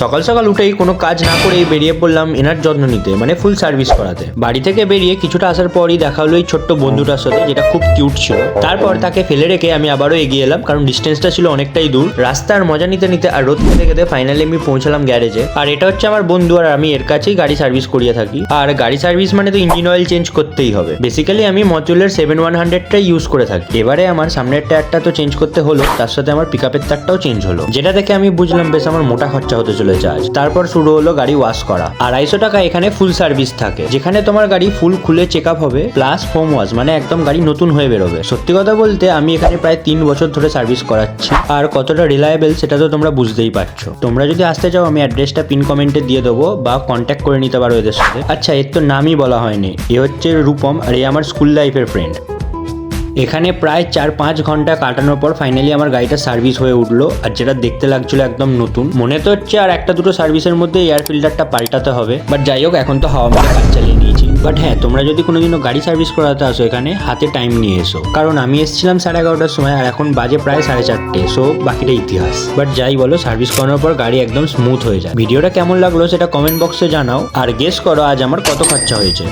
সকাল সকাল উঠেই কোনো কাজ না করেই বেরিয়ে পড়লাম এনার যত্ন নিতে, মানে ফুল সার্ভিস করাতে। বাড়ি থেকে বেরিয়ে কিছুটা আসার পরই দেখা হলো এই ছোট্ট বন্ধুটার সাথে, যেটা খুব কিউট ছিল। তারপর তাকে ফেলে রেখে আমি আবারও এগিয়ে এলাম, কারণ ডিস্টেন্সটা ছিল অনেকটাই দূর। রাস্তার মজা নিতে নিতে আর রোদ খেতে খেতে ফাইনালি আমি পৌঁছালাম গ্যারেজে। আর এটা হচ্ছে আমার বন্ধু, আর আমি এর কাছেই গাড়ি সার্ভিস করিয়ে থাকি। আর গাড়ি সার্ভিস মানে তো ইঞ্জিন অয়েল চেঞ্জ করতেই হবে। বেসিক্যালি আমি মজুলের 7100টাই ইউজ করে থাকি। এবারে আমার সামনের টায়ারটা তো চেঞ্জ করতে হলো, তার সাথে আমার পিকআপের তারটাও চেঞ্জ হলো, যেটা দেখে আমি বুঝলাম বেশ আমার মোটা খরচা হতে চলেছে আজ। তারপর শুরু হলো গাড়ি ওয়াশ করা। 250 টাকা এখানে ফুল সার্ভিস থাকে, যেখানে তোমার গাড়ি ফুল খুলে চেক আপ হবে, প্লাস ফোম ওয়াশ, মানে একদম গাড়ি নতুন হয়ে বেরোবে। সত্যি কথা বলতে আমি এখানে প্রায় 3 বছর ধরে সার্ভিস করাচ্ছি, আর কতটা রিলায়েবল সেটা তো তোমরা বুঝতেই পারছো। তোমরা যদি আসতে চাও আমি অ্যাড্রেসটা পিন কমেন্টে দিয়ে দেবো, বা কন্ট্যাক্ট করে নিতে পারো এদের সাথে। আচ্ছা, এর তো নামই বলা হয়নি, এ হচ্ছে রূপম, আর এই আমার স্কুল লাইফের ফ্রেন্ড। এখানে প্রায় 4-5 ঘন্টা কাটানোর পর ফাইনালি আমার গাড়িটা সার্ভিস হয়ে উঠলো, আর যেটা দেখতে লাগছিল একদম নতুন। মনে তো হচ্ছে আর একটা দুটো সার্ভিসের মধ্যে এয়ার ফিল্টারটা পাল্টাতে হবে, বাট যাই হোক, এখন তো হাওয়া মেরে কাজ চালিয়ে নিয়েছি। বাট হ্যাঁ, তোমরা যদি কোনোদিনও গাড়ি সার্ভিস করাতে আসো এখানে, হাতে টাইম নিয়ে এসো, কারণ আমি এসেছিলাম 11:30টার সময়, আর এখন বাজে প্রায় 4:30। সো বাকিটা ইতিহাস। বাট যাই বলো, সার্ভিস করানোর পর গাড়ি একদম স্মুথ হয়ে যায়। ভিডিওটা কেমন লাগলো সেটা কমেন্ট বক্সে জানাও, আর গেস করো আজ আমার কত খরচা হয়েছে।